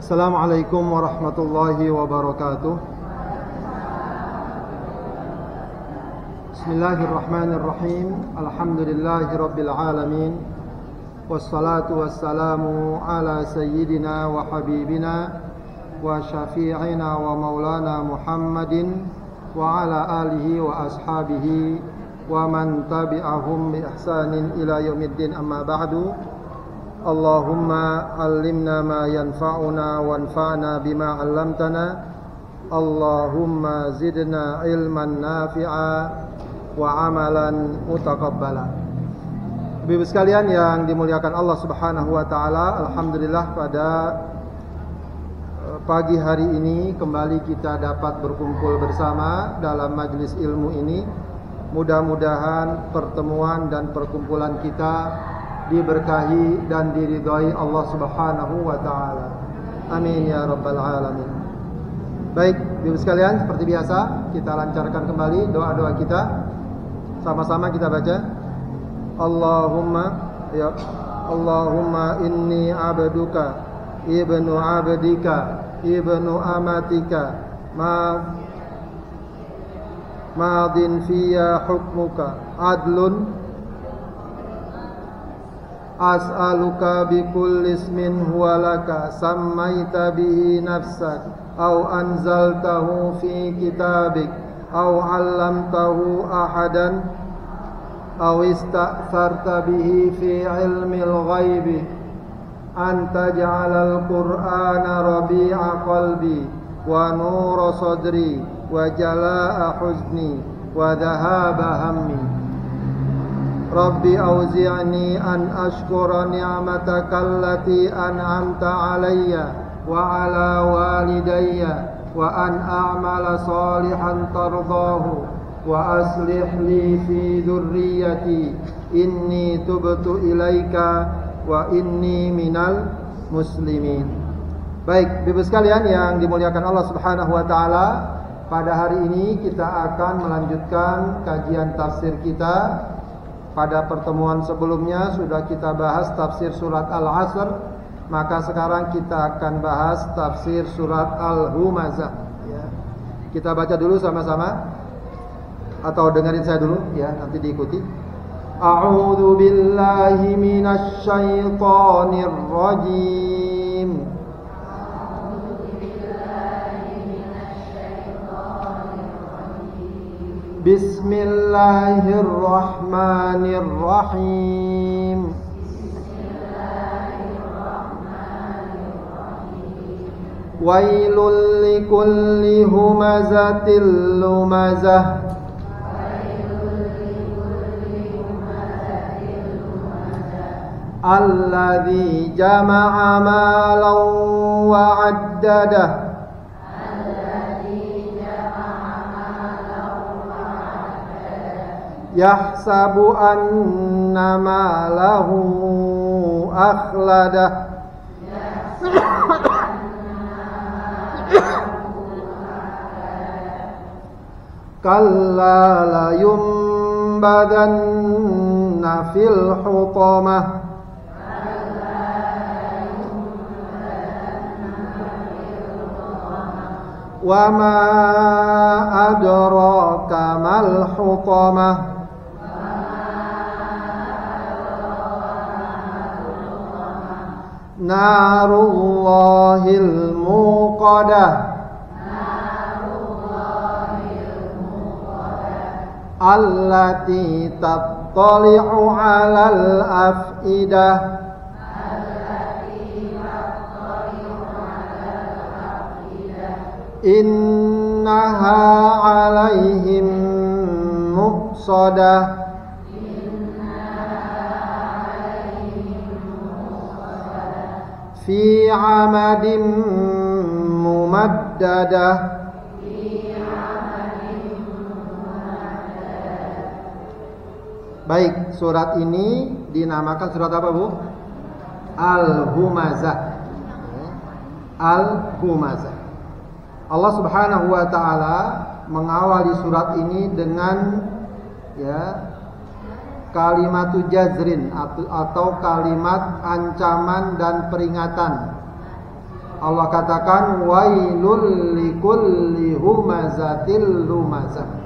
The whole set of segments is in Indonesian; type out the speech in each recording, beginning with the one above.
Assalamualaikum warahmatullahi wabarakatuh. Bismillahirrahmanirrahim. Alhamdulillahi rabbil alamin. Wassalatu wassalamu ala sayyidina wa habibina wa syafi'ina wa maulana Muhammadin wa ala alihi wa ashabihi wa man tabi'ahum bi ihsanin ila yaumiddin, amma ba'du. Allahumma allimna ma yanfa'una wanfa'na bima 'allamtana. Allahumma zidna ilman nafi'a wa amalan mutaqabbala. Ibu sekalian yang dimuliakan Allah Subhanahu wa taala, alhamdulillah pada pagi hari ini kembali kita dapat berkumpul bersama dalam majelis ilmu ini. Mudah-mudahan pertemuan dan perkumpulan kita diberkahi dan diridhai Allah Subhanahu wa taala. Amin ya rabbal alamin. Baik, Ibu sekalian, seperti biasa kita lancarkan kembali doa-doa kita. Sama-sama kita baca. Allahumma inni abduka ibnu abdika ibnu amatika madin fiyya hukmuka adlun as'aluka bikulli ismin huwa laka sammaita bihi nafsak aw anzaltahu fi kitabik aw 'allamtahu ahadan aw ista'tharta bihi fi 'ilmil ghaibi an taj'alal qur'ana rabi'a qalbi wa nura sadri wa jalaa'a huzni wa dhahaba hammi. Rabbi auzi'ni an ashkura ni'mataka allati an'amta 'alayya wa 'ala walidayya wa an a'mala salihan tardahu wa aslih li fi dhurriyyati inni tubtu ilaika wa inni minal muslimin. Baik, Bapak sekalian yang dimuliakan Allah Subhanahu wa taala, pada hari ini kita akan melanjutkan kajian tafsir kita. Pada pertemuan sebelumnya sudah kita bahas tafsir surat Al-Asr, maka sekarang kita akan bahas tafsir surat Al-Humazah ya. Kita baca dulu sama-sama, atau dengerin saya dulu ya, nanti diikuti. A'udzu billahi minasy syaithanir rajim. Bismillahirrahmanirrahim. Wailul likulli humazatil lumazah. Alladzi jama'a malan wa 'addadah. Yahsabu anna malahu akhladah. Kalla la yumbadanna fil hutamah. Wa ma adraka mal hutamah. Narullahil muqadah. Allati tattali'u 'alal af'idah. Innaha 'alaihim muqsadah. Fi 'amadin mumaddadah. Baik, surat ini dinamakan surat apa, Bu? Al-Humazah. Al-Humazah. Allah Subhanahu wa taala mengawali surat ini dengan kalimatu jazrin atau kalimat ancaman dan peringatan Allah katakan wailul likulli humazatil lumazah.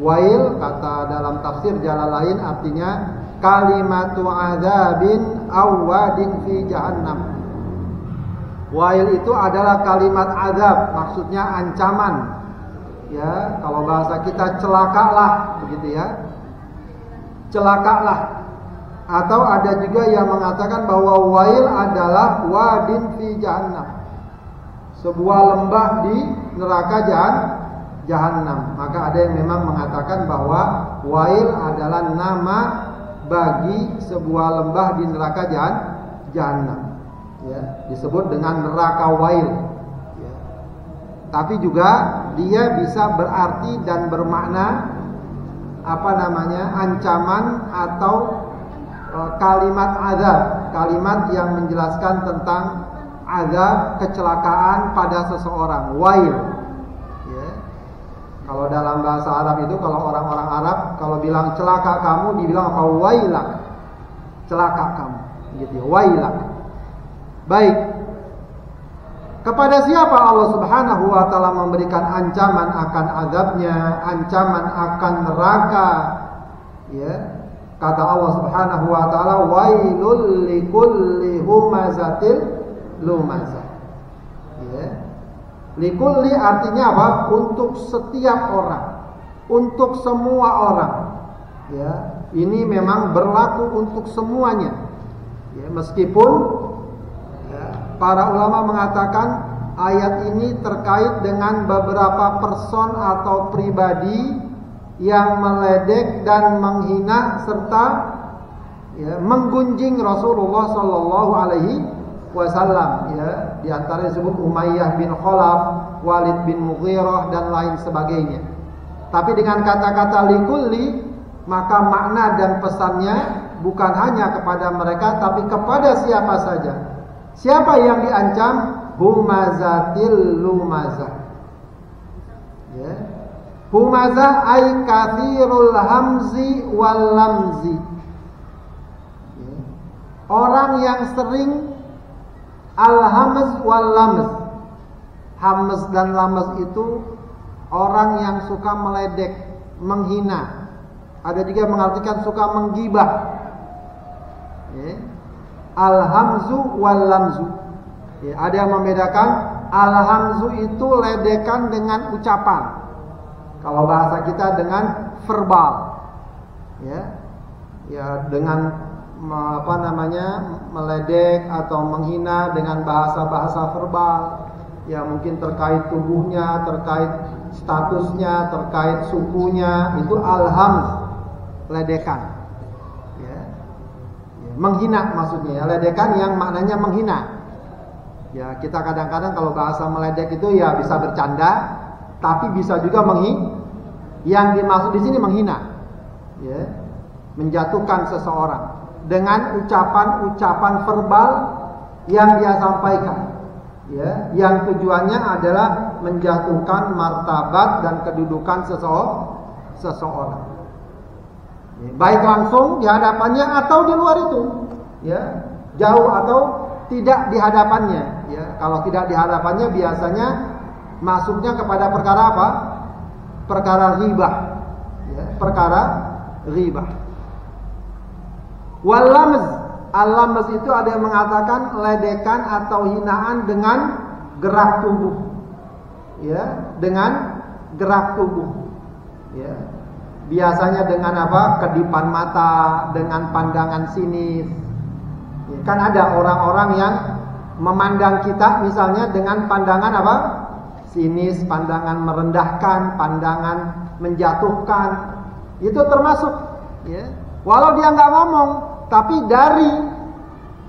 Wail kata dalam tafsir Jalalain artinya kalimatu adzabin aw wadin fi jahannam. Wail itu adalah kalimat azab, maksudnya ancaman. Ya, kalau bahasa kita celakalah, begitu ya. Celakalah. Atau ada juga yang mengatakan bahwa wail adalah wadin fi jahannam. Sebuah lembah di neraka jahannam. Maka ada yang memang mengatakan bahwa wail adalah nama bagi sebuah lembah di neraka jahannam. Ya, disebut dengan neraka wail. Ya. Tapi juga dia bisa berarti dan bermakna ancaman atau kalimat azab, kalimat yang menjelaskan tentang azab kecelakaan pada seseorang. Wail. Ya. Kalau dalam bahasa Arab itu, kalau orang-orang Arab kalau bilang celaka kamu, dibilang apa? Wailak. Celaka kamu, gitu ya. Wailak. Baik. Kepada siapa Allah Subhanahu wa taala memberikan ancaman akan azabnya, ancaman akan neraka? Ya. Kata Allah Subhanahu wa taala wailul likulli humazatil lumazah. Ya. Likulli artinya apa? Untuk setiap orang, untuk semua orang. Ya. Ini memang berlaku untuk semuanya. Ya, meskipun para ulama mengatakan ayat ini terkait dengan beberapa person atau pribadi yang meledek dan menghina serta menggunjing Rasulullah Sallallahu Alaihi Wasallam. Ya, di antara disebut Umayyah bin Khalaf, Walid bin Mughirah dan lain sebagainya. Tapi dengan kata-kata likulli, maka makna dan pesannya bukan hanya kepada mereka, tapi kepada siapa saja. Siapa yang diancam? Humazatil lumazah. Ya. Humazah ay kathirul hamzi wal lamzi. Ya. Orang yang sering al-hamz wal lamz. Hamz dan lamz itu orang yang suka meledek, menghina. Ada juga mengartikan suka menggibah. Ya. Al-hamzu wal lamzu. Ya, ada yang membedakan al-hamzu itu ledekan dengan ucapan. Kalau bahasa kita dengan verbal. Ya. Ya, dengan meledek atau menghina dengan bahasa-bahasa verbal. Ya, mungkin terkait tubuhnya, terkait statusnya, terkait sukunya, itu al-hamz, ledekan. Menghina maksudnya, ledekan yang maknanya menghina. Ya, kita kadang-kadang kalau bahasa meledek itu ya bisa bercanda, tapi bisa juga yang dimaksud di sini menghina. Ya, menjatuhkan seseorang dengan ucapan-ucapan verbal yang dia sampaikan. Ya, yang tujuannya adalah menjatuhkan martabat dan kedudukan seseorang. Baik langsung di hadapannya atau di luar itu, ya, jauh atau tidak di hadapannya. Ya, kalau tidak di hadapannya biasanya masuknya kepada perkara apa? Perkara ghibah. Ya, perkara ghibah. Walamz, al-lamz itu ada yang mengatakan ledekan atau hinaan dengan gerak tubuh. Ya, dengan gerak tubuh. Ya. Biasanya dengan apa? Kedipan mata, dengan pandangan sinis. Kan ada orang-orang yang memandang kita misalnya dengan pandangan apa? Sinis, pandangan merendahkan, pandangan menjatuhkan. Itu termasuk, ya. Walau dia nggak ngomong, tapi dari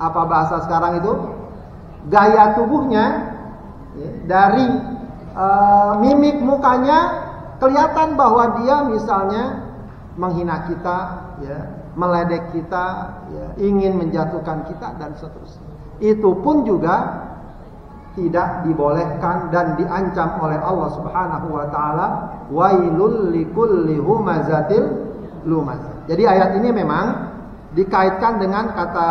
apa bahasa sekarang itu? Gaya tubuhnya, ya, dari mimik mukanya kelihatan bahwa dia misalnya menghina kita, ya, meledek kita, ya, ingin menjatuhkan kita dan seterusnya. Itu pun juga tidak dibolehkan dan diancam oleh Allah Subhanahu wa taala, wailul likulli humazatil lumazah. Jadi ayat ini memang dikaitkan dengan kata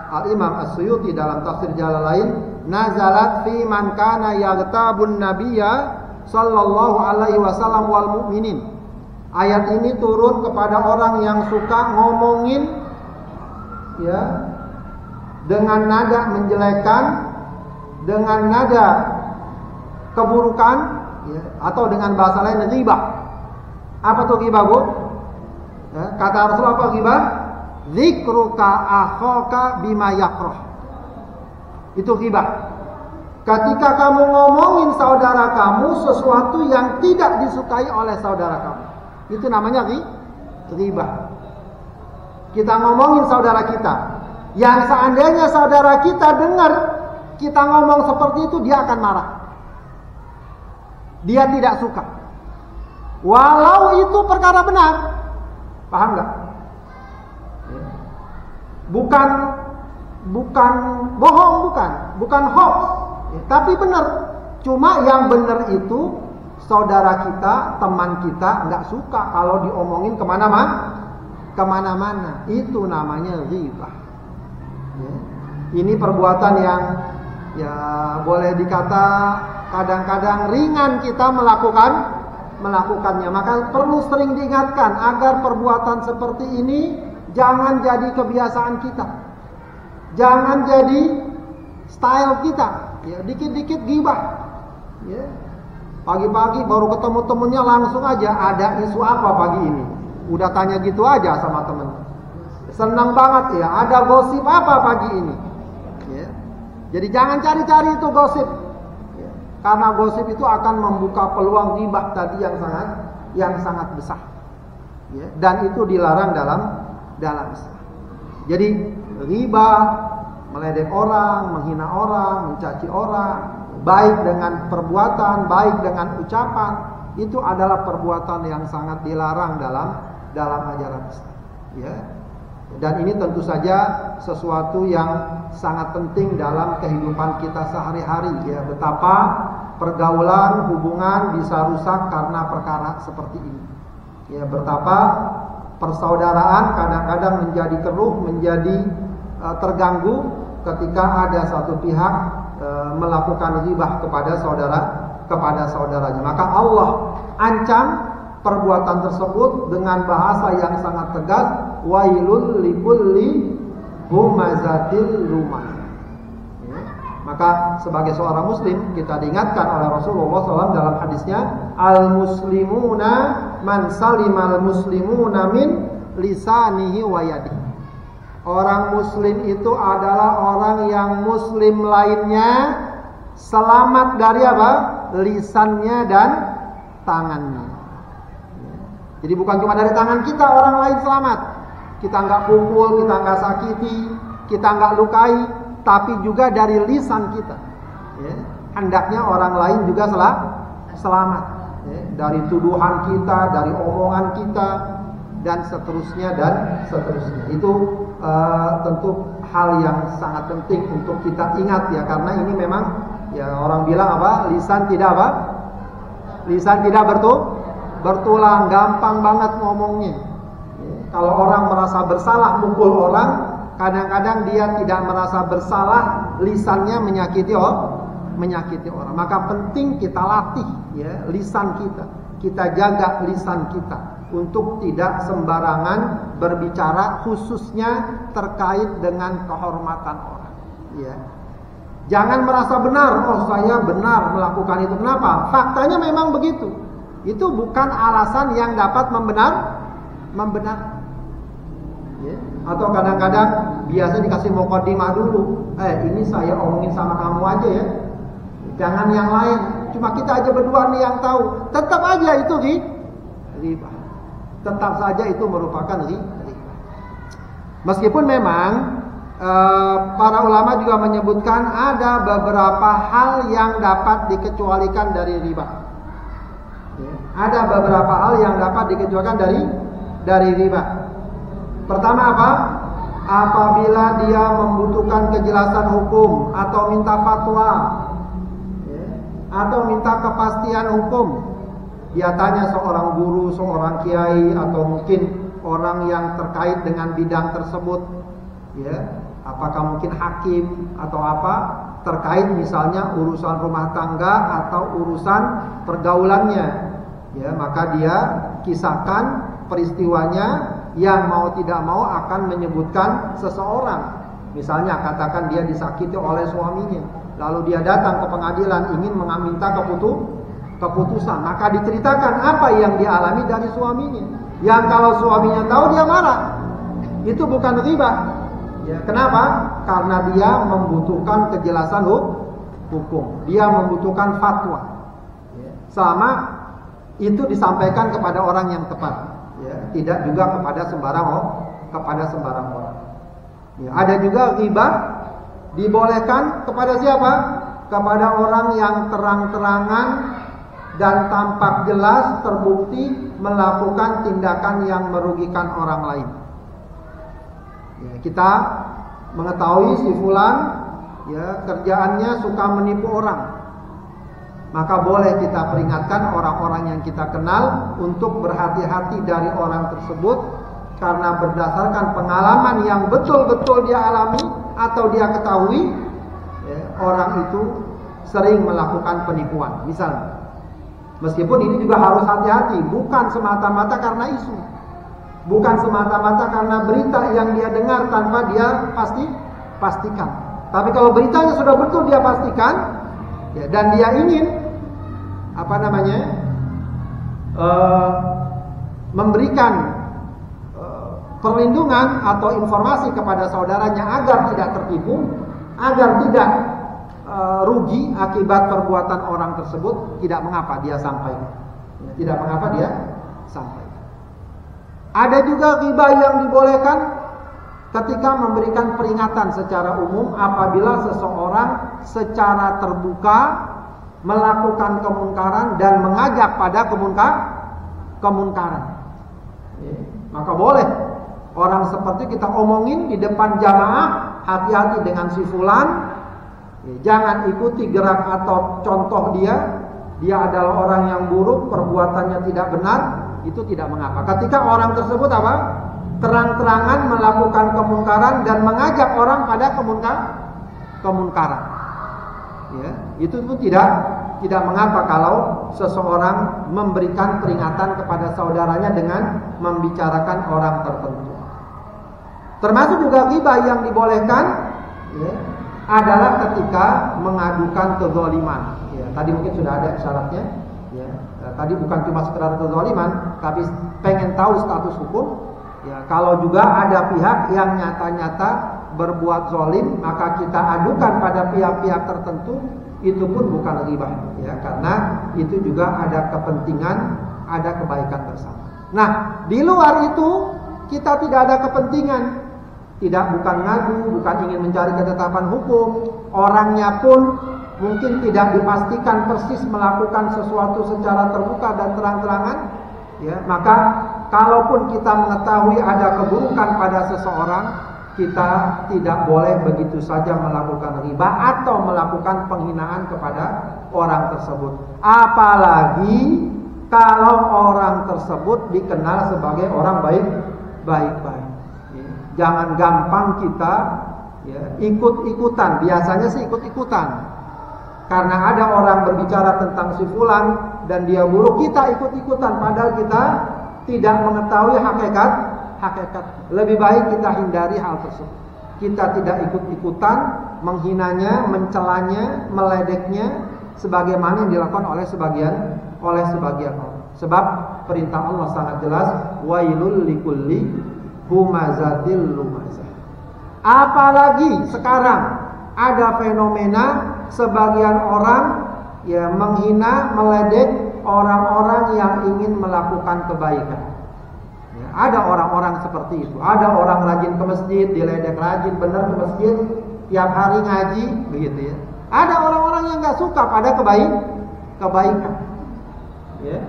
Al-Imam As-Suyuti dalam tafsir Jalalain, nazalat fi man kana yaghtabun nabiyya sallallahu alaihi wasallam wal mu'minin. Ayat ini turun kepada orang yang suka ngomongin ya dengan nada menjelekkan, dengan nada keburukan ya, atau dengan bahasa lain ghibah. Apa tuh ghibah, Bu? Ya, kata Rasulullah apa ghibah? Dzikruka akhaka bima yakrah. Itu ghibah. Ketika kamu ngomongin saudara kamu sesuatu yang tidak disukai oleh saudara kamu. Itu namanya ghibah. Kita ngomongin saudara kita. Yang seandainya saudara kita dengar kita ngomong seperti itu, dia akan marah. Dia tidak suka. Walau itu perkara benar. Paham gak? Bukan bohong, bukan hoax, tapi benar. Cuma yang benar itu saudara kita, teman kita nggak suka kalau diomongin kemana-mana. Itu namanya ghibah. Ini perbuatan yang ya boleh dikata kadang-kadang ringan kita melakukannya. Maka perlu sering diingatkan agar perbuatan seperti ini jangan jadi kebiasaan kita. Jangan jadi style kita. Ya, dikit-dikit ghibah. Ya. Pagi-pagi baru ketemu temennya langsung aja, ada isu apa pagi ini? Udah tanya gitu aja sama temen. Senang banget ya, ada gosip apa pagi ini? Ya. Jadi jangan cari-cari itu gosip. Ya. Karena gosip itu akan membuka peluang ghibah tadi yang sangat besar. Ya. Dan itu dilarang dalam Islam. Jadi ghibah, meledek orang, menghina orang, mencaci orang, baik dengan perbuatan, baik dengan ucapan, itu adalah perbuatan yang sangat dilarang dalam ajaran Islam. Ya. Dan ini tentu saja sesuatu yang sangat penting dalam kehidupan kita sehari-hari. Ya, betapa pergaulan, hubungan bisa rusak karena perkara seperti ini. Ya, betapa persaudaraan kadang-kadang menjadi keruh, menjadi terganggu ketika ada satu pihak melakukan ghibah kepada saudaranya. Maka Allah ancam perbuatan tersebut dengan bahasa yang sangat tegas, wailul likulli humazatil lumazah. Ya. Maka sebagai seorang muslim kita diingatkan oleh Rasulullah SAW dalam hadisnya, al-muslimuna man salimal muslimuna min lisanihi wa yadihi. Orang muslim itu adalah orang yang muslim lainnya selamat dari apa? Lisannya dan tangannya. Jadi bukan cuma dari tangan kita orang lain selamat. Kita nggak pukul, kita nggak sakiti, kita nggak lukai, tapi juga dari lisan kita. Ya. Hendaknya orang lain juga selamat. Ya. Dari tuduhan kita, dari omongan kita, dan seterusnya. Itu tentu hal yang sangat penting untuk kita ingat ya, karena ini memang ya orang bilang apa? Lisan tidak bertulang, gampang banget ngomongnya. Ya, kalau orang merasa bersalah mukul orang, kadang-kadang dia tidak merasa bersalah, lisannya menyakiti orang. Maka penting kita latih ya lisan kita. Kita jaga lisan kita untuk tidak sembarangan berbicara, khususnya terkait dengan kehormatan orang. Ya. Jangan merasa benar, saya benar melakukan itu. Kenapa? Faktanya memang begitu. Itu bukan alasan yang dapat membenar. Ya. Atau kadang-kadang biasa dikasih mukadimah dulu. Ini saya omongin sama kamu aja ya. Jangan yang lain. Cuma kita aja berdua nih yang tahu. Tetap aja itu ghibah. Tetap saja itu merupakan ghibah. Meskipun memang para ulama juga menyebutkan ada beberapa hal yang dapat dikecualikan dari riba. Ya, ada beberapa hal yang dapat dikecualikan dari riba. Pertama apa? Apabila dia membutuhkan kejelasan hukum atau minta fatwa, ya, atau minta kepastian hukum. Dia tanya seorang guru, seorang kiai, atau mungkin orang yang terkait dengan bidang tersebut, ya, apakah mungkin hakim atau apa, terkait misalnya urusan rumah tangga atau urusan pergaulannya, ya, maka dia kisahkan peristiwanya yang mau tidak mau akan menyebutkan seseorang. Misalnya katakan dia disakiti oleh suaminya, lalu dia datang ke pengadilan ingin meminta keputusan, maka diceritakan apa yang dialami dari suaminya. Yang kalau suaminya tahu dia marah, itu bukan riba. Ya, kenapa? Karena dia membutuhkan kejelasan hukum, dia membutuhkan fatwa. Ya, selama itu disampaikan kepada orang yang tepat, ya, tidak juga kepada sembarang orang. Ya, ada juga riba dibolehkan kepada siapa? Kepada orang yang terang-terangan dan tampak jelas terbukti melakukan tindakan yang merugikan orang lain. Ya, kita mengetahui si fulan, ya, kerjaannya suka menipu orang, maka boleh kita peringatkan orang-orang yang kita kenal untuk berhati-hati dari orang tersebut, karena berdasarkan pengalaman yang betul-betul dia alami atau dia ketahui, ya, orang itu sering melakukan penipuan. Misalnya, meskipun ini juga harus hati-hati, bukan semata-mata karena isu, bukan semata-mata karena berita yang dia dengar tanpa dia pastikan. Tapi kalau beritanya sudah betul dia pastikan, ya, dan dia ingin memberikan perlindungan atau informasi kepada saudaranya agar tidak tertipu, agar tidak rugi akibat perbuatan orang tersebut, tidak mengapa dia sampaikan. Tidak mengapa dia sampaikan. Ada juga riba yang dibolehkan ketika memberikan peringatan secara umum apabila seseorang secara terbuka melakukan kemungkaran dan mengajak pada kemungkaran. Maka boleh orang seperti kita omongin di depan jamaah, hati-hati dengan si fulan, jangan ikuti gerak atau contoh dia adalah orang yang buruk, perbuatannya tidak benar, itu tidak mengapa. Ketika orang tersebut terang-terangan melakukan kemungkaran dan mengajak orang pada kemungkaran, ya, itu pun tidak mengapa kalau seseorang memberikan peringatan kepada saudaranya dengan membicarakan orang tertentu. Termasuk juga riba yang dibolehkan, ya, adalah ketika mengadukan kezaliman. Ya, tadi mungkin sudah ada syaratnya. Ya, tadi bukan cuma sekedar kezaliman, tapi pengen tahu status hukum. Ya, kalau juga ada pihak yang nyata-nyata berbuat zalim, maka kita adukan pada pihak-pihak tertentu, itu pun bukan riba, ya, karena itu juga ada kepentingan, ada kebaikan bersama. Nah, di luar itu kita tidak ada kepentingan, bukan ngadu, bukan ingin mencari ketetapan hukum, orangnya pun mungkin tidak dipastikan persis melakukan sesuatu secara terbuka dan terang-terangan, ya, maka kalaupun kita mengetahui ada keburukan pada seseorang, kita tidak boleh begitu saja melakukan riba atau melakukan penghinaan kepada orang tersebut. Apalagi kalau orang tersebut dikenal sebagai orang baik-baik. Jangan gampang kita, ya, ikut-ikutan. Biasanya sih ikut-ikutan. Karena ada orang berbicara tentang si fulan dan dia buruk, kita ikut-ikutan padahal kita tidak mengetahui hakikat. Lebih baik kita hindari hal tersebut. Kita tidak ikut-ikutan menghinanya, mencelanya, meledeknya sebagaimana yang dilakukan oleh sebagian orang. Sebab perintah Allah sangat jelas, wailul likulli humazatil lumazah. Apalagi sekarang ada fenomena sebagian orang, ya, menghina, meledek orang-orang yang ingin melakukan kebaikan. Ada orang-orang seperti itu. Ada orang rajin ke masjid, diledek rajin benar ke masjid, tiap hari ngaji, begitu, ya. Ada orang-orang yang nggak suka pada kebaikan. Ya.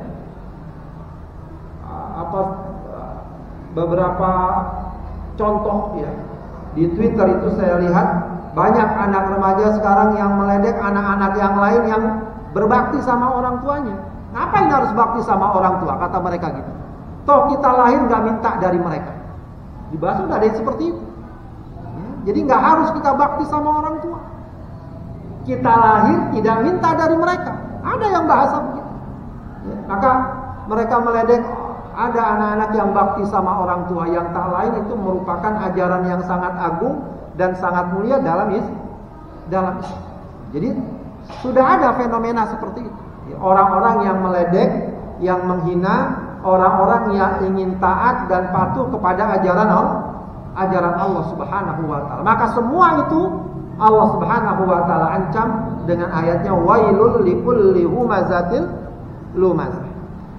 Beberapa contoh, ya, di Twitter itu saya lihat banyak anak remaja sekarang yang meledek anak-anak yang lain yang berbakti sama orang tuanya. Ngapain harus bakti sama orang tua? Kata mereka gitu. Toh kita lahir gak minta dari mereka. Dibahas udah ada yang seperti itu. Ya, Jadi nggak harus kita bakti sama orang tua. Kita lahir tidak minta dari mereka. Ada yang bahasa begitu. Ya, maka mereka meledek, ada anak-anak yang bakti sama orang tua, yang tak lain itu merupakan ajaran yang sangat agung dan sangat mulia dalam Islam. Jadi sudah ada fenomena seperti itu. Orang-orang yang meledek, yang menghina orang-orang yang ingin taat dan patuh kepada ajaran Allah Subhanahu wa taala. Maka semua itu Allah Subhanahu wa taala ancam dengan ayatnya wailul likulli humazatil lumazah.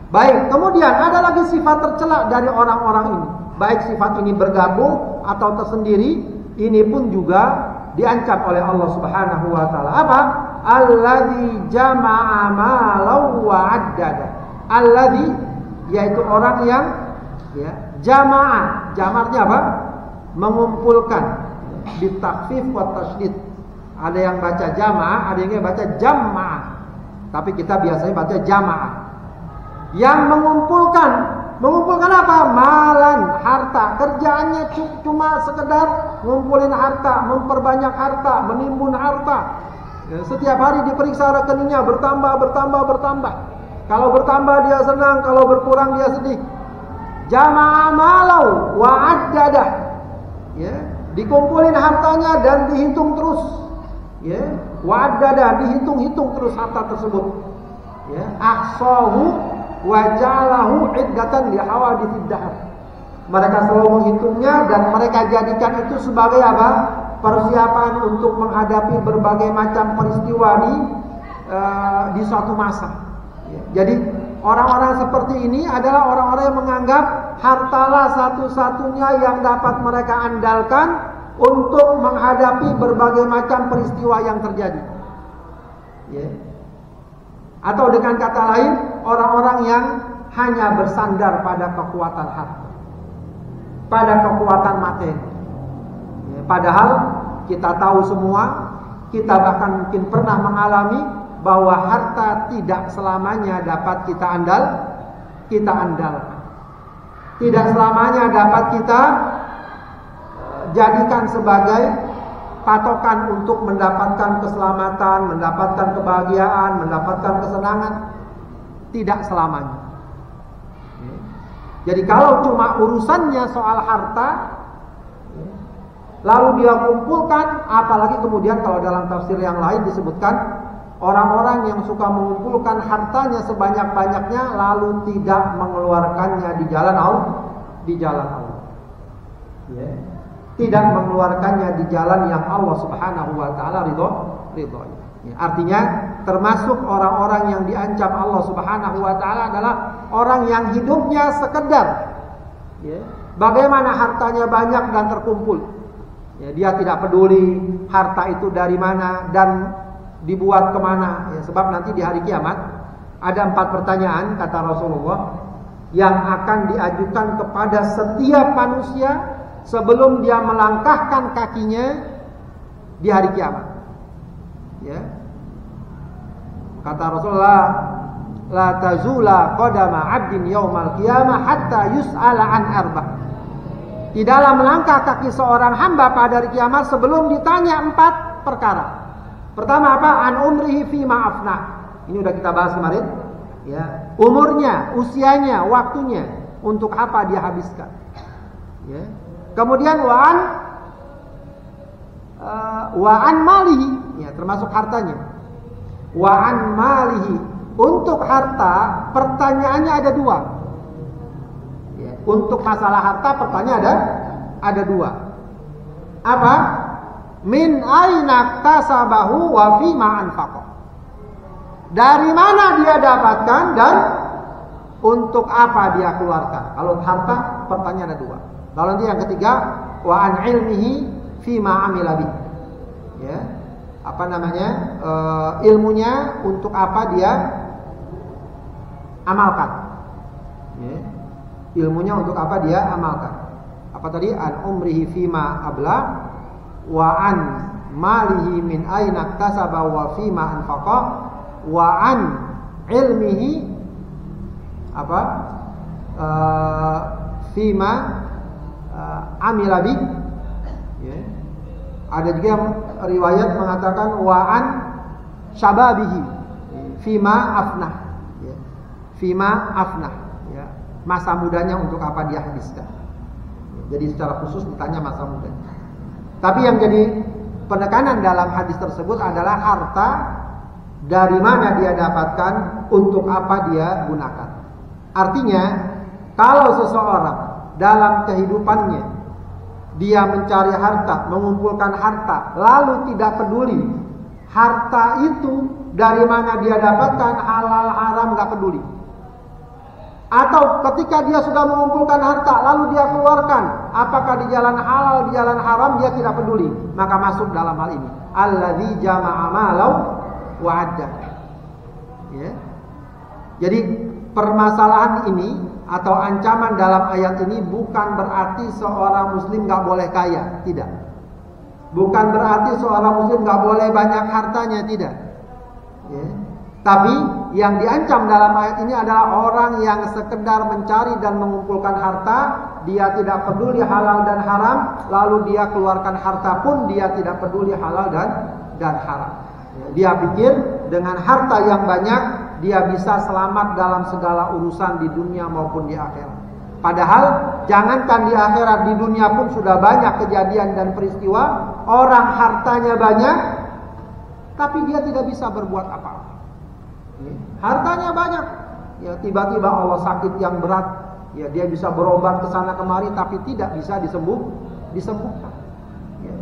Baik, kemudian ada lagi sifat tercela dari orang-orang ini. Baik sifat ini bergabung atau tersendiri, ini pun juga diancam oleh Allah Subhanahu wa taala. Apa? Alladzi jama'a malau wa 'addada. Alladzi, yaitu orang yang ya, jama'a. Jamarnya apa? Mengumpulkan. Bitakfif wa tasydid. Ada yang baca jamaah, ada yang baca jamaah. Tapi kita biasanya baca jamaah. Yang mengumpulkan apa? Malan, harta. Kerjaannya cuma sekedar ngumpulin harta, memperbanyak harta, menimbun harta. Ya, setiap hari diperiksa rekeningnya bertambah. Kalau bertambah dia senang, kalau berkurang dia sedih. Jamaah malau wa addadah. Ya, dikumpulin hartanya dan dihitung terus. Ya, wa addadah, dihitung terus harta tersebut. Ya, ahsahu wa ja'alahu iddatan li hawaditsid dahr. Mereka selalu menghitungnya dan mereka jadikan itu sebagai apa? Persiapan untuk menghadapi berbagai macam peristiwa di suatu masa. Ya, jadi orang-orang seperti ini adalah orang-orang yang menganggap hartalah satu-satunya yang dapat mereka andalkan untuk menghadapi berbagai macam peristiwa yang terjadi. Ya. Atau dengan kata lain, orang-orang yang hanya bersandar pada kekuatan harta, pada kekuatan materi. Ya, padahal kita tahu semua, kita bahkan mungkin pernah mengalami bahwa harta tidak selamanya dapat kita andalkan. Tidak selamanya dapat kita jadikan sebagai patokan untuk mendapatkan keselamatan, mendapatkan kebahagiaan, mendapatkan kesenangan. Tidak selamanya. Jadi kalau cuma urusannya soal harta, lalu dia kumpulkan, apalagi kemudian kalau dalam tafsir yang lain disebutkan orang-orang yang suka mengumpulkan hartanya sebanyak-banyaknya lalu tidak mengeluarkannya di jalan Allah. Ya. Tidak mengeluarkannya di jalan yang Allah Subhanahu wa taala ridho. Ya, artinya termasuk orang-orang yang diancam Allah Subhanahu wa taala adalah orang yang hidupnya sekedar ya, bagaimana hartanya banyak dan terkumpul. Ya, dia tidak peduli harta itu dari mana dan dibuat kemana. Ya, sebab nanti di hari kiamat ada 4 pertanyaan kata Rasulullah yang akan diajukan kepada setiap manusia sebelum dia melangkahkan kakinya di hari kiamat. Ya. Kata Rasulullah, la tazula qadama 'abdin yaumal qiyamah hatta yus'ala an arba'. Tidaklah melangkah kaki seorang hamba pada hari kiamat sebelum ditanya 4 perkara. Pertama apa? An umrihi fi ma'afna. Ini udah kita bahas kemarin. Ya, umurnya, usianya, waktunya untuk apa dia habiskan. Ya. Kemudian wa'an malihi, ya, termasuk hartanya. Wa'an malihi, untuk harta pertanyaannya ada 2. Ya, untuk masalah harta pertanyaan ada 2. Apa? Min aina tasabahu wa fi ma anfaqa. Dari mana dia dapatkan dan untuk apa dia keluarkan. Kalau harta pertanyaan ada 2. Lalu nanti yang ketiga wa an ilmihi fi ma amila bih. Ya. Apa namanya? Ilmunya untuk apa dia amalkan. Ya. Ilmunya untuk apa dia amalkan. Apa tadi? An umrihi fi ma abla wa an malihi min aina kasaba wa fi ma anfaqa wa an ilmihi apa? Fi ma amila bi. Ya. Ada juga yang riwayat mengatakan wa'an syababihi fima afnah, ya. Fima afnah, ya. Masa mudanya untuk apa dia habiskan. Jadi secara khusus ditanya masa mudanya. Tapi yang jadi penekanan dalam hadis tersebut adalah harta dari mana dia dapatkan, untuk apa dia gunakan. Artinya, kalau seseorang dalam kehidupannya dia mencari harta, mengumpulkan harta, lalu tidak peduli harta itu dari mana dia dapatkan, halal haram nggak peduli. Atau ketika dia sudah mengumpulkan harta, lalu dia keluarkan, apakah di jalan halal, di jalan haram, dia tidak peduli, maka masuk dalam hal ini. Alladzi jama'a malau wa adda. Ya. Jadi permasalahan ini atau ancaman dalam ayat ini bukan berarti seorang muslim nggak boleh kaya, tidak. Bukan berarti seorang muslim nggak boleh banyak hartanya, tidak. Ya. Tapi yang diancam dalam ayat ini adalah orang yang sekedar mencari dan mengumpulkan harta, dia tidak peduli halal dan haram, lalu dia keluarkan harta pun dia tidak peduli halal dan haram. Dia pikir dengan harta yang banyak dia bisa selamat dalam segala urusan di dunia maupun di akhirat. Padahal jangankan di akhirat, di dunia pun sudah banyak kejadian dan peristiwa orang hartanya banyak tapi dia tidak bisa berbuat apa-apa. Hartanya banyak, ya tiba-tiba Allah sakit yang berat, ya dia bisa berobat ke sana kemari tapi tidak bisa disembuhkan. Ya.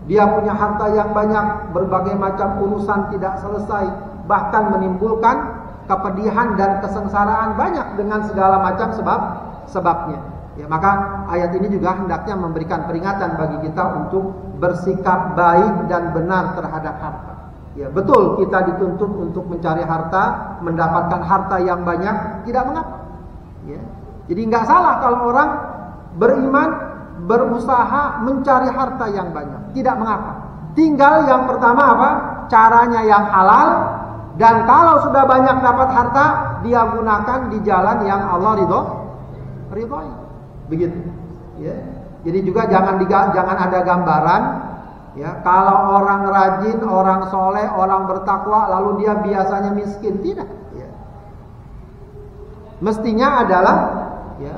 Dia punya harta yang banyak, berbagai macam urusan tidak selesai, bahkan menimbulkan kepedihan dan kesengsaraan banyak dengan segala macam sebabnya. Ya, maka ayat ini juga hendaknya memberikan peringatan bagi kita untuk bersikap baik dan benar terhadap harta. Ya, betul kita dituntut untuk mencari harta, mendapatkan harta yang banyak, tidak mengapa. Ya. Jadi nggak salah kalau orang beriman berusaha mencari harta yang banyak, tidak mengapa. Tinggal yang pertama apa? Caranya yang halal, dan kalau sudah banyak dapat harta, dia gunakan di jalan yang Allah ridhoi. Begitu. Ya. Jadi juga jangan ada gambaran. Ya, kalau orang rajin, orang soleh, orang bertakwa, lalu dia biasanya miskin, tidak. Ya. Mestinya adalah ya,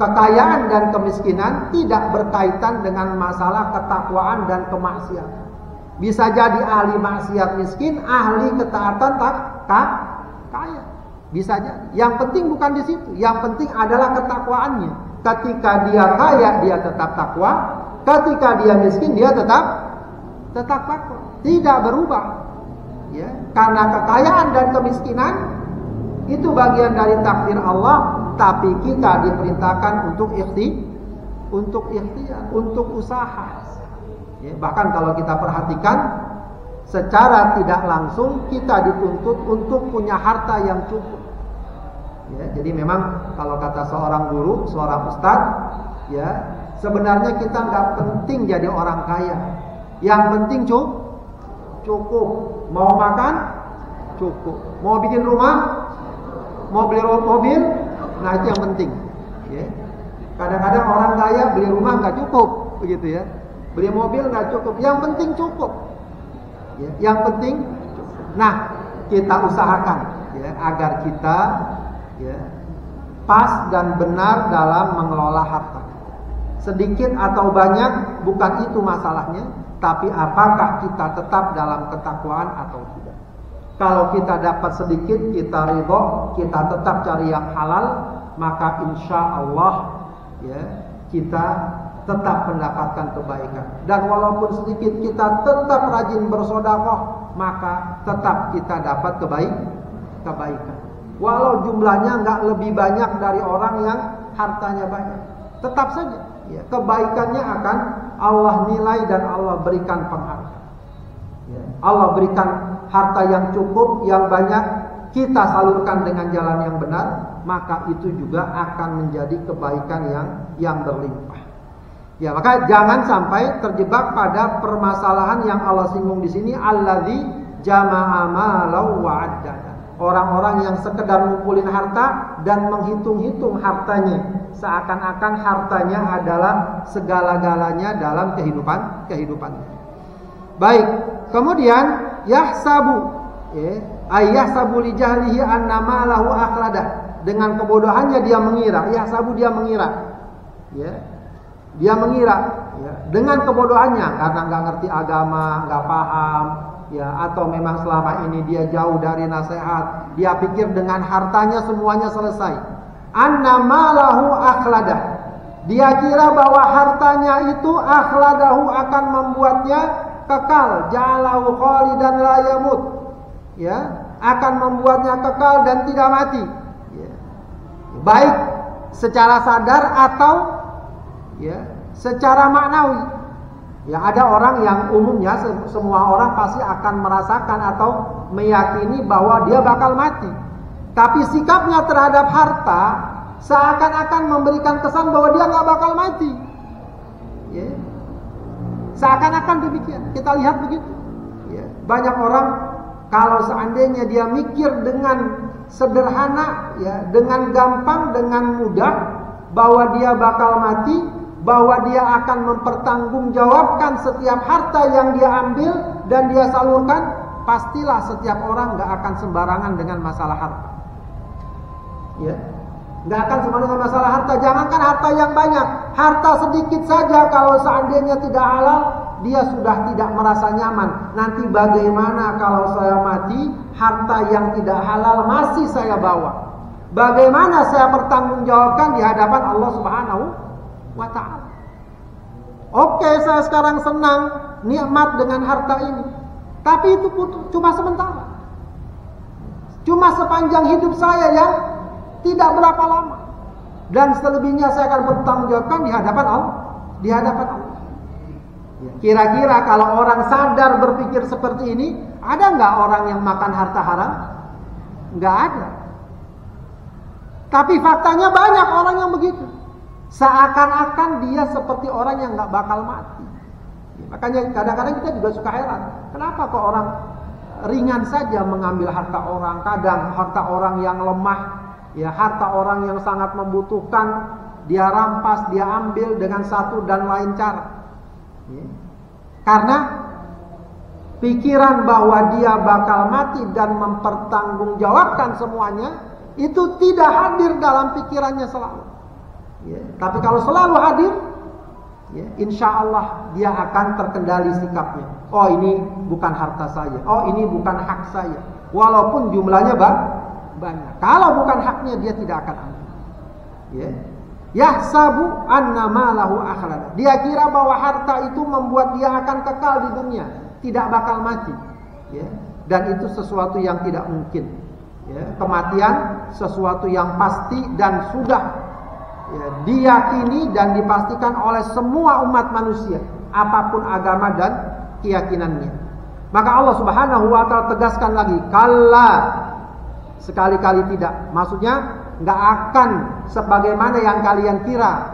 kekayaan dan kemiskinan tidak berkaitan dengan masalah ketakwaan dan kemaksiatan. Bisa jadi ahli maksiat miskin, ahli ketaatan kaya. Bisa jadi. Yang penting bukan di situ. Yang penting adalah ketakwaannya. Ketika dia kaya, dia tetap takwa. Ketika dia miskin, dia tetap takwa, tidak berubah. Ya, karena kekayaan dan kemiskinan itu bagian dari takdir Allah, tapi kita diperintahkan untuk ikhtiar, untuk usaha. Ya, bahkan kalau kita perhatikan, secara tidak langsung kita dituntut untuk punya harta yang cukup. Ya, jadi memang kalau kata seorang guru, seorang ustadz, ya sebenarnya kita nggak penting jadi orang kaya. Yang penting cukup. Mau makan cukup. Mau bikin rumah, mau beli mobil, nah itu yang penting. Ya. Kadang-kadang orang kaya beli rumah nggak cukup, begitu ya. Beli mobil nggak cukup. Yang penting cukup. Ya. Yang penting cukup. Nah, kita usahakan ya agar kita ya pas dan benar dalam mengelola harta. Sedikit atau banyak bukan itu masalahnya, tapi apakah kita tetap dalam ketakwaan atau tidak. Kalau kita dapat sedikit, kita ridho, kita tetap cari yang halal, maka insya Allah ya kita tetap mendapatkan kebaikan. Dan walaupun sedikit kita tetap rajin bersedekah, maka tetap kita dapat kebaikan. Walau jumlahnya nggak lebih banyak dari orang yang hartanya banyak, tetap saja ya, kebaikannya akan Allah nilai dan Allah berikan penghargaan. Ya, Allah berikan harta yang cukup, yang banyak, kita salurkan dengan jalan yang benar, maka itu juga akan menjadi kebaikan yang berlimpah. Ya, maka jangan sampai terjebak pada permasalahan yang Allah singgung di sini, alladzi jama'a malau wa addada. Orang-orang yang sekedar ngumpulin harta dan menghitung-hitung hartanya, seakan-akan hartanya adalah segala-galanya dalam kehidupannya. Baik. Kemudian yahsabu, yahsabu li jahlihi annama lahu akhladah. Dengan kebodohannya dia mengira, yahsabu dia mengira. Ya. Dia mengira, ya, dengan kebodohannya karena nggak ngerti agama, nggak paham, ya, atau memang selama ini dia jauh dari nasihat. Dia pikir dengan hartanya semuanya selesai. Annama lahu akhladah. Dia kira bahwa hartanya itu akhladahu akan membuatnya kekal, ja'alahu khalidan la yamut. Ya, akan membuatnya kekal dan tidak mati. Ya. Baik secara sadar atau ya, secara maknawi. Ya, ada orang yang umumnya semua orang pasti akan merasakan atau meyakini bahwa dia bakal mati. Tapi sikapnya terhadap harta seakan-akan memberikan kesan bahwa dia nggak bakal mati. Ya. Seakan-akan demikian. Kita lihat begitu. Ya. Banyak orang kalau seandainya dia mikir dengan sederhana, ya, dengan gampang, dengan mudah bahwa dia bakal mati, bahwa dia akan mempertanggungjawabkan setiap harta yang dia ambil dan dia salurkan, pastilah setiap orang nggak akan sembarangan dengan masalah harta. Ya, nggak akan sembarangan dengan masalah harta. Jangankan harta yang banyak, harta sedikit saja kalau seandainya tidak halal, dia sudah tidak merasa nyaman. Nanti bagaimana kalau saya mati, harta yang tidak halal masih saya bawa? Bagaimana saya bertanggungjawabkan di hadapan Allah Subhanahu wa ta'ala? Oke, saya sekarang senang, nikmat dengan harta ini, tapi itu cuma sementara, cuma sepanjang hidup saya yang tidak berapa lama, dan selebihnya saya akan bertanggungjawabkan di hadapan Allah. Di hadapan Allah. Kira-kira kalau orang sadar berpikir seperti ini, ada nggak orang yang makan harta haram? Nggak ada. Tapi faktanya banyak orang yang begitu. Seakan-akan dia seperti orang yang nggak bakal mati. Makanya kadang-kadang kita juga suka heran, kenapa kok orang ringan saja mengambil harta orang? Kadang harta orang yang lemah, ya, harta orang yang sangat membutuhkan, dia rampas, dia ambil dengan satu dan lain cara. Ya. Karena pikiran bahwa dia bakal mati dan mempertanggungjawabkan semuanya itu tidak hadir dalam pikirannya selalu. Ya, tapi kalau selalu hadir, ya, insya Allah dia akan terkendali sikapnya. Oh, ini bukan harta saya. Oh, ini bukan hak saya. Walaupun jumlahnya banyak. Kalau bukan haknya dia tidak akan ambil. Ya. Yahsabu anna malahu akhlad. Dia kira bahwa harta itu membuat dia akan kekal di dunia, tidak bakal mati. Ya. Dan itu sesuatu yang tidak mungkin. Ya. Kematian sesuatu yang pasti dan sudah, ya, diyakini dan dipastikan oleh semua umat manusia, apapun agama dan keyakinannya. Maka Allah Subhanahu wa ta'ala tegaskan lagi, kalla, sekali-kali tidak. Maksudnya nggak akan sebagaimana yang kalian kira.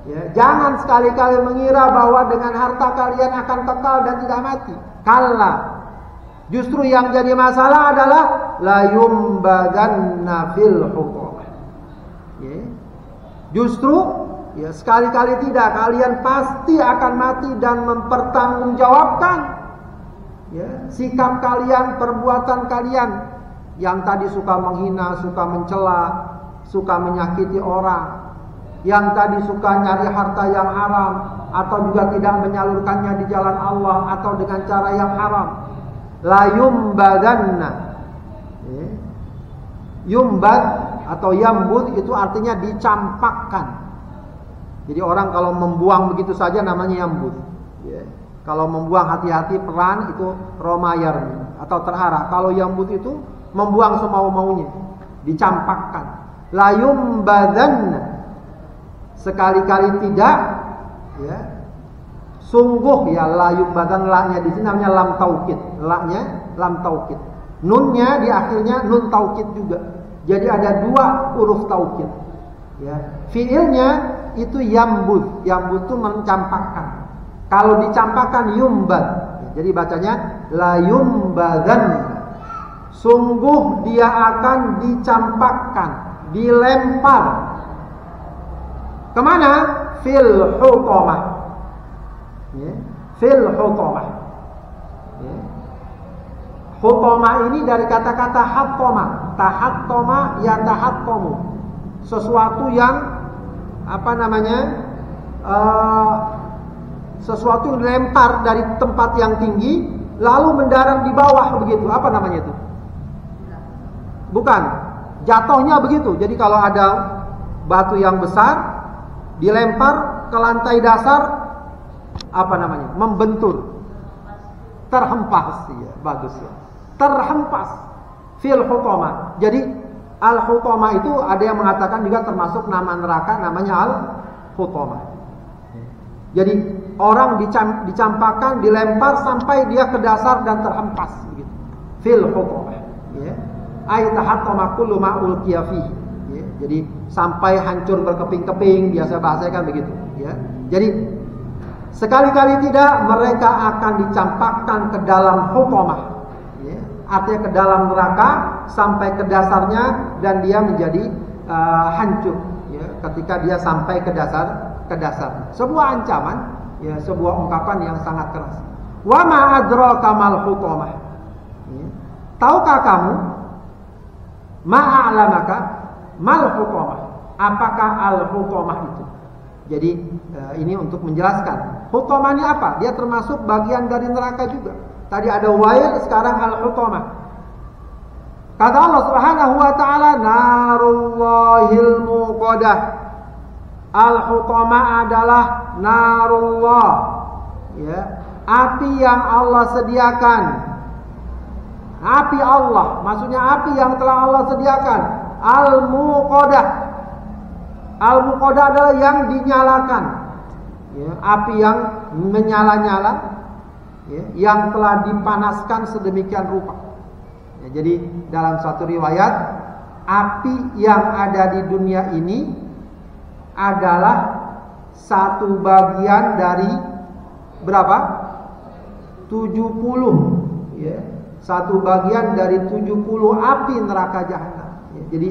Ya, jangan sekali-kali mengira bahwa dengan harta kalian akan kekal dan tidak mati. Kalla. Justru yang jadi masalah adalah la yumbadanna fil hukumah. Ya. Justru, ya, sekali-kali tidak, kalian pasti akan mati dan mempertanggungjawabkan, ya, sikap kalian, perbuatan kalian yang tadi suka menghina, suka mencela, suka menyakiti orang, yang tadi suka nyari harta yang haram atau juga tidak menyalurkannya di jalan Allah atau dengan cara yang haram. La yumbadanna. Ya. Yumbad atau yambud itu artinya dicampakkan. Jadi orang kalau membuang begitu saja namanya yambud. Ya. Kalau membuang hati-hati peran itu romayar atau terarah. Kalau yambud itu membuang semau-maunya, dicampakkan. La yumbadanna. Sekali-kali tidak, ya. Sungguh, ya, la yumbadan, la-nya di sini namanya lam taukid. La-nya lam taukid. Nunnya di akhirnya nun taukid juga. Jadi ada dua huruf taukid. Ya. Fiilnya itu yambud. Yambud itu mencampakkan. Kalau dicampakkan yumbad. Jadi bacanya la yumbadan. Sungguh dia akan dicampakkan, dilempar. Kemana? Fil hutamah. Ya. Fil hutamah. Ya. Hutoma ini dari kata-kata hattoma. Tahattoma ya tahattomu. Sesuatu yang apa namanya? Sesuatu yang dilempar dari tempat yang tinggi lalu mendarat di bawah begitu. Apa namanya itu? Bukan. Jatuhnya begitu. Jadi kalau ada batu yang besar dilempar ke lantai dasar, apa namanya? Membentur. Terhempas ya, bagus ya. Terhempas fil hutama. Jadi al hutama itu ada yang mengatakan juga termasuk nama neraka, namanya al hutama. Jadi orang dicampakkan, dilempar sampai dia ke dasar dan terhempas begitu. Fil hutama. Ya. Ay tahattama kullu ma ulqiya fihi. Ya. Jadi sampai hancur berkeping-keping, biasa bahasanya kan begitu, ya. Jadi sekali-kali tidak mereka akan dicampakkan ke dalam hutamah. Ya. Artinya ke dalam neraka sampai ke dasarnya dan dia menjadi hancur ya, ketika dia sampai ke dasar. Sebuah ancaman, ya, sebuah ungkapan yang sangat keras. Wa ma adraka mal hutamah. Ya. Tahukah kamu ma'alamaka mal hutamah? Apakah al hutamah itu? Jadi ini untuk menjelaskan hutamah ini apa? Dia termasuk bagian dari neraka juga. Tadi ada wail, sekarang al hutamah. Kata Allah Subhanahu wa taala, narullahil muqadah. Al hutamah adalah narullah, ya, api yang Allah sediakan. Api Allah, maksudnya api yang telah Allah sediakan. Al-muqadah. Al-muqadah adalah yang dinyalakan. Ya, api yang menyala-nyala, ya, yang telah dipanaskan sedemikian rupa. Ya, jadi dalam satu riwayat, api yang ada di dunia ini adalah satu bagian dari berapa? 70, ya. Satu bagian dari 70 api neraka jahanam. Ya, jadi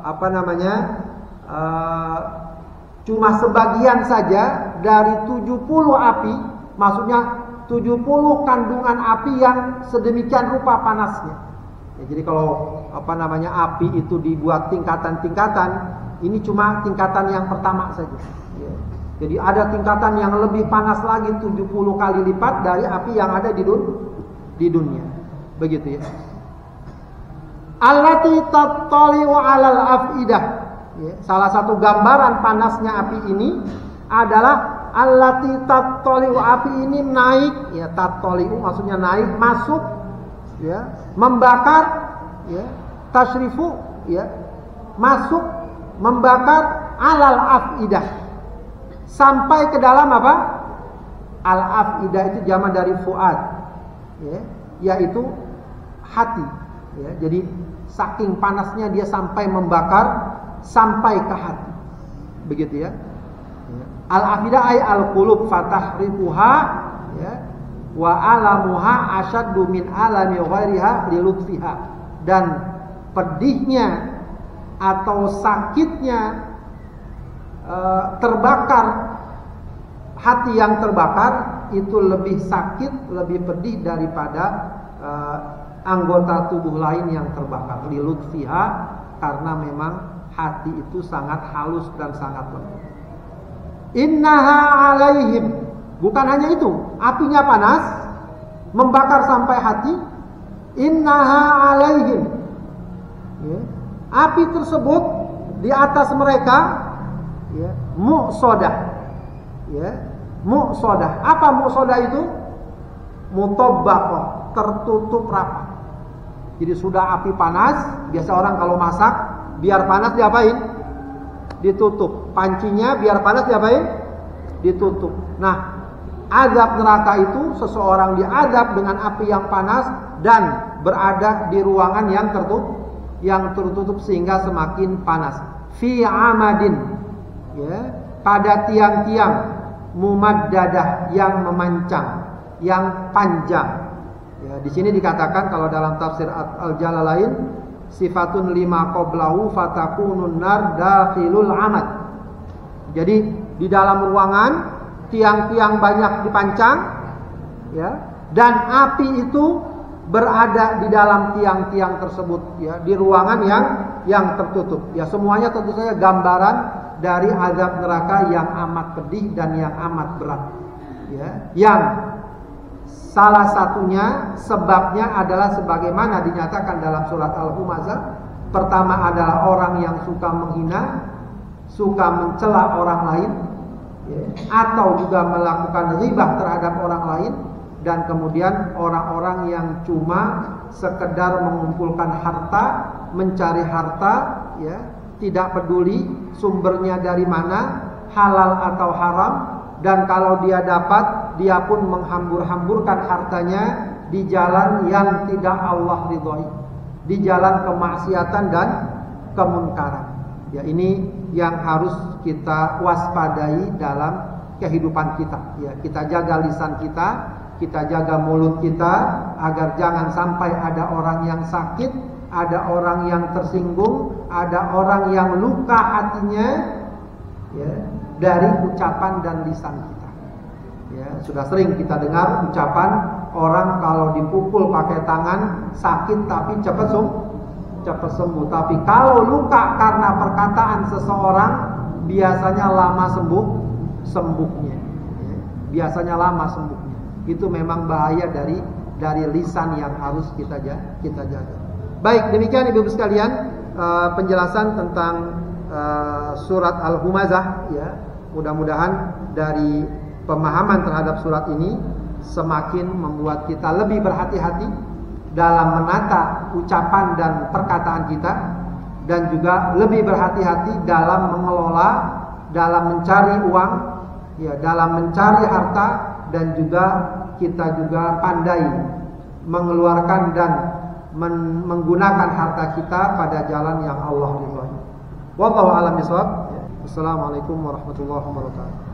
apa namanya? Cuma sebagian saja dari 70 api, maksudnya 70 kandungan api yang sedemikian rupa panasnya. Ya, jadi kalau apa namanya api itu dibuat tingkatan-tingkatan, ini cuma tingkatan yang pertama saja. Ya. Jadi ada tingkatan yang lebih panas lagi 70 kali lipat dari api yang ada di dunia. Begitu ya. Allati tattali'u 'alal afidah. Ya, salah satu gambaran panasnya api ini adalah allati tattali'u, api ini naik, ya, tattali'u maksudnya naik, masuk, ya, membakar, ya, tasyrifu, ya, masuk, membakar alal afidah. Sampai ke dalam apa? Al afidah itu jamak dari fuad, ya, yaitu hati, ya. Jadi saking panasnya dia sampai membakar sampai ke hati, begitu ya. Al afidah ay al qulub fatahriquha, ya, wa alamuha asyaddu min alami ghairiha li lutfiha. Dan pedihnya atau sakitnya terbakar, hati yang terbakar itu lebih sakit, lebih pedih daripada anggota tubuh lain yang terbakar, li lutfiha, karena memang hati itu sangat halus dan sangat lembut. Innaha alaihim, bukan hanya itu, apinya panas membakar sampai hati. Innaha alaihim, ya, api tersebut di atas mereka, ya, muqsadah, ya, muqsadah. Apa muqsadah itu? Mutabbaqah, tertutup rapat. Jadi sudah api panas, biasa orang kalau masak biar panas diapain? Ditutup. Pancinya biar panas diapain? Ditutup. Nah, azab neraka itu seseorang diazab dengan api yang panas dan berada di ruangan yang tertutup sehingga semakin panas. Fi amadin, ya, pada tiang-tiang mumaddadah yang memancang, yang panjang. Ya, di sini dikatakan kalau dalam tafsir Al-Jalalain, sifatun lima qablahu fatakunun nar dakhilul amad. Jadi di dalam ruangan tiang-tiang banyak dipancang, ya, Dan api itu berada di dalam tiang-tiang tersebut, ya, di ruangan yang tertutup. Ya, semuanya tentu saja gambaran dari azab neraka yang amat pedih dan yang amat berat. Ya, yang salah satunya sebabnya adalah sebagaimana dinyatakan dalam surat Al-Humazah. Pertama adalah orang yang suka menghina, suka mencela orang lain, ya, atau juga melakukan ghibah terhadap orang lain. Dan kemudian orang-orang yang cuma sekedar mengumpulkan harta, mencari harta, ya, tidak peduli sumbernya dari mana, halal atau haram, dan kalau dia dapat, dia pun menghambur-hamburkan hartanya di jalan yang tidak Allah ridhoi, di jalan kemaksiatan dan kemunkaran. Ya, ini yang harus kita waspadai dalam kehidupan kita. Ya, kita jaga lisan kita jaga mulut kita agar jangan sampai ada orang yang sakit, ada orang yang tersinggung, ada orang yang luka hatinya, ya, dari ucapan dan lisan kita. Ya, sudah sering kita dengar ucapan orang kalau dipukul pakai tangan sakit tapi cepat sembuh. Tapi kalau luka karena perkataan seseorang biasanya lama sembuhnya. Ya, biasanya lama sembuhnya. Itu memang bahaya dari lisan yang harus kita jaga. Baik, demikian Ibu-ibu sekalian penjelasan tentang surat Al-Humazah, ya. Mudah-mudahan dari pemahaman terhadap surat ini semakin membuat kita lebih berhati-hati dalam menata ucapan dan perkataan kita, dan juga lebih berhati-hati dalam mengelola, dalam mencari uang, ya, dalam mencari harta, dan juga kita juga pandai mengeluarkan dan menggunakan harta kita pada jalan yang Allah ridhoi. Wallahu a'lam bishawab. Assalamualaikum warahmatullahi wabarakatuh.